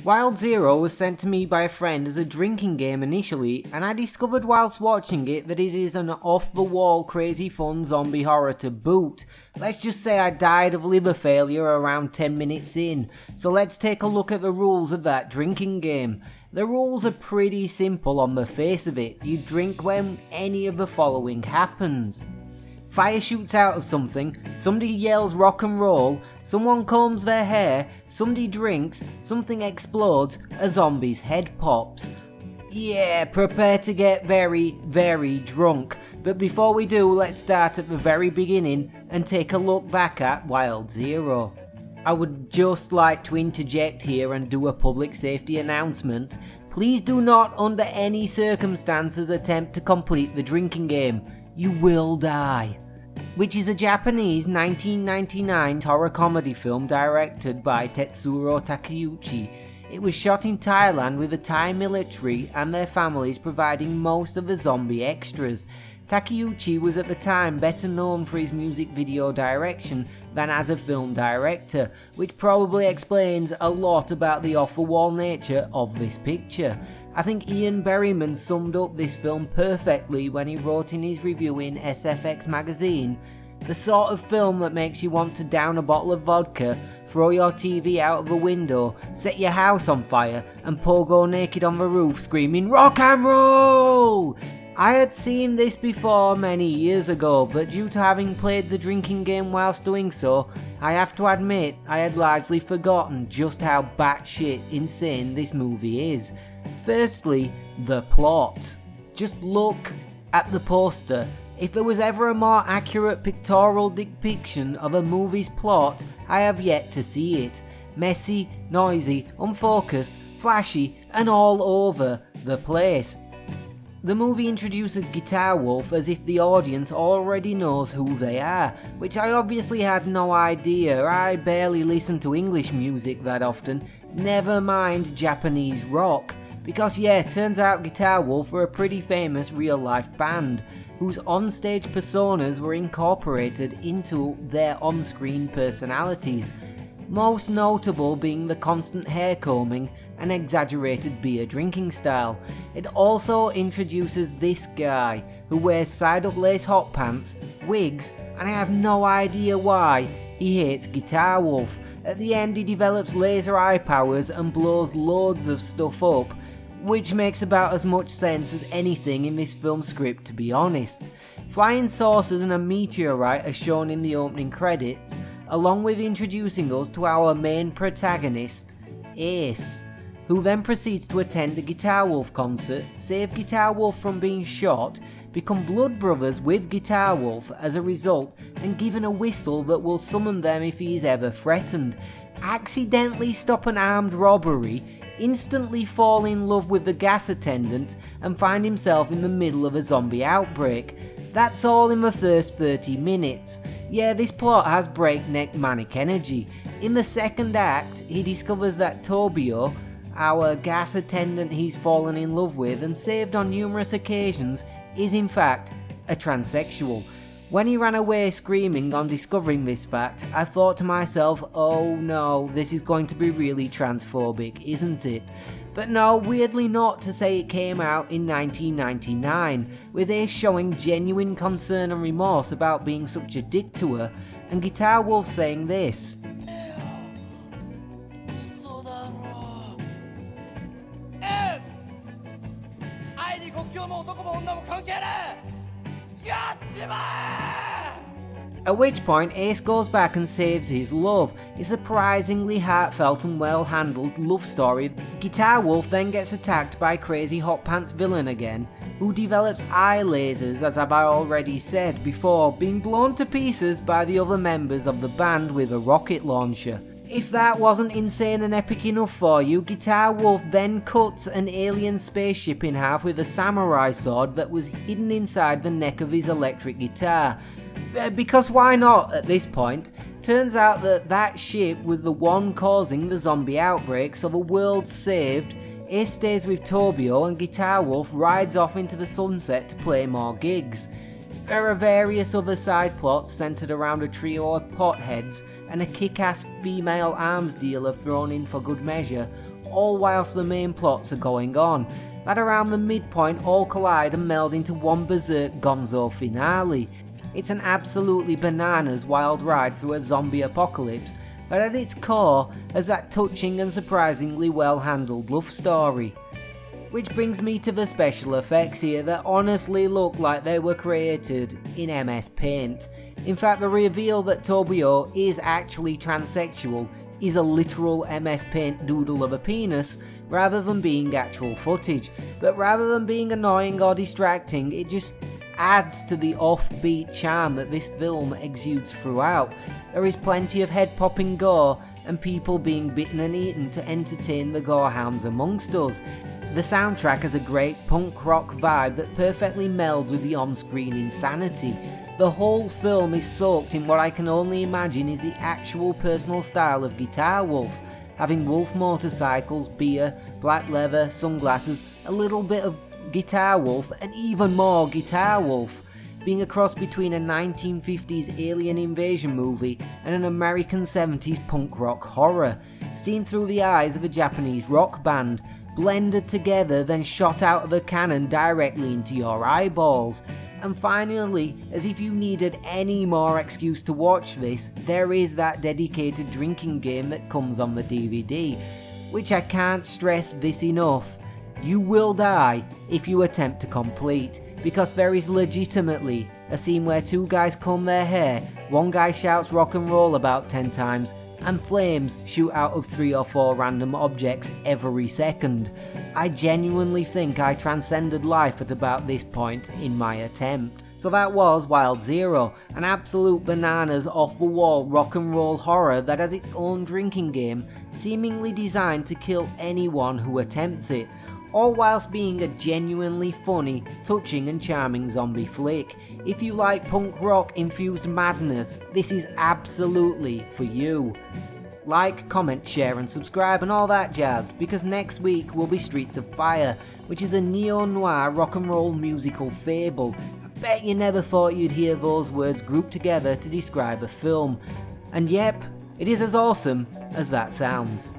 Wild Zero was sent to me by a friend as a drinking game initially, and I discovered whilst watching it that it is an off-the-wall crazy fun zombie horror to boot. Let's just say I died of liver failure around 10 minutes in, so let's take a look at the rules of that drinking game. The rules are pretty simple on the face of it. You drink when any of the following happens. Fire shoots out of something, somebody yells rock and roll, someone combs their hair, somebody drinks, something explodes, a zombie's head pops. Yeah, prepare to get very, very drunk. But before we do, let's start at the very beginning and take a look back at Wild Zero. I would just like to interject here and do a public safety announcement. Please do not under any circumstances attempt to complete the drinking game. You will die. Which is a Japanese 1999 horror comedy film directed by Tetsuro Takeuchi. It was shot in Thailand with the Thai military and their families providing most of the zombie extras. Takeuchi was at the time better known for his music video direction than as a film director, which probably explains a lot about the off-the-wall nature of this picture. I think Ian Berryman summed up this film perfectly when he wrote in his review in SFX magazine, "The sort of film that makes you want to down a bottle of vodka, throw your TV out of a window, set your house on fire, and pogo naked on the roof screaming, 'Rock and roll!'" I had seen this before many years ago, but due to having played the drinking game whilst doing so, I have to admit I had largely forgotten just how batshit insane this movie is. Firstly, the plot. Just look at the poster. If there was ever a more accurate pictorial depiction of a movie's plot, I have yet to see it. Messy, noisy, unfocused, flashy, and all over the place. The movie introduces Guitar Wolf as if the audience already knows who they are, which I obviously had no idea. I barely listen to English music that often, never mind Japanese rock. Because yeah, turns out Guitar Wolf were a pretty famous real-life band, whose on-stage personas were incorporated into their on-screen personalities. Most notable being the constant hair combing and exaggerated beer drinking style. It also introduces this guy, who wears side-up lace hot pants, wigs, and I have no idea why he hates Guitar Wolf. At the end he develops laser eye powers and blows loads of stuff up, which makes about as much sense as anything in this film script, to be honest. Flying saucers and a meteorite are shown in the opening credits, along with introducing us to our main protagonist, Ace, who then proceeds to attend a Guitar Wolf concert, save Guitar Wolf from being shot, become blood brothers with Guitar Wolf as a result, and given a whistle that will summon them if he is ever threatened, accidentally stop an armed robbery, instantly fall in love with the gas attendant, and find himself in the middle of a zombie outbreak. That's all in the first 30 minutes. Yeah, this plot has breakneck manic energy. In the second act, he discovers that Tobio, our gas attendant he's fallen in love with and saved on numerous occasions, is in fact a transsexual. When he ran away screaming on discovering this fact, I thought to myself, oh no, this is going to be really transphobic, isn't it? But no, weirdly not, to say it came out in 1999, with Ace showing genuine concern and remorse about being such a dick to her, and Guitar Wolf saying this. At which point Ace goes back and saves his love. A surprisingly heartfelt and well handled love story. Guitar Wolf then gets attacked by crazy hot pants villain again, who develops eye lasers, as I've already said before, being blown to pieces by the other members of the band with a rocket launcher. If that wasn't insane and epic enough for you, Guitar Wolf then cuts an alien spaceship in half with a samurai sword that was hidden inside the neck of his electric guitar. Because why not at this point? Turns out that ship was the one causing the zombie outbreak, so the world's saved. Ace stays with Tobio and Guitar Wolf rides off into the sunset to play more gigs. There are various other side plots centred around a trio of potheads and a kick-ass female arms dealer thrown in for good measure, all whilst the main plots are going on, that around the midpoint all collide and meld into one berserk gonzo finale. It's an absolutely bananas wild ride through a zombie apocalypse, but at its core has that touching and surprisingly well handled love story. Which brings me to the special effects here that honestly look like they were created in MS Paint. In fact, the reveal that Tobio is actually transsexual is a literal MS Paint doodle of a penis rather than being actual footage, but rather than being annoying or distracting, it just adds to the offbeat charm that this film exudes throughout. There is plenty of head-popping gore and people being bitten and eaten to entertain the gorehounds amongst us. The soundtrack has a great punk rock vibe that perfectly melds with the on-screen insanity. The whole film is soaked in what I can only imagine is the actual personal style of Guitar Wolf, having wolf motorcycles, beer, black leather, sunglasses, a little bit of Guitar Wolf, and even more Guitar Wolf, being a cross between a 1950s alien invasion movie and an American 70s punk rock horror, seen through the eyes of a Japanese rock band, blended together then shot out of a cannon directly into your eyeballs. And finally, as if you needed any more excuse to watch this, there is that dedicated drinking game that comes on the DVD, which I can't stress this enough. You will die if you attempt to complete, because there is legitimately a scene where two guys comb their hair, one guy shouts rock and roll about 10 times, and flames shoot out of 3 or 4 random objects every second. I genuinely think I transcended life at about this point in my attempt. So that was Wild Zero, an absolute bananas off-the-wall rock and roll horror that has its own drinking game, seemingly designed to kill anyone who attempts it, all whilst being a genuinely funny, touching and charming zombie flick. If you like punk rock infused madness, this is absolutely for you. Like, comment, share and subscribe and all that jazz, because next week will be Streets of Fire, which is a neo-noir rock and roll musical fable. I bet you never thought you'd hear those words grouped together to describe a film. And yep, it is as awesome as that sounds.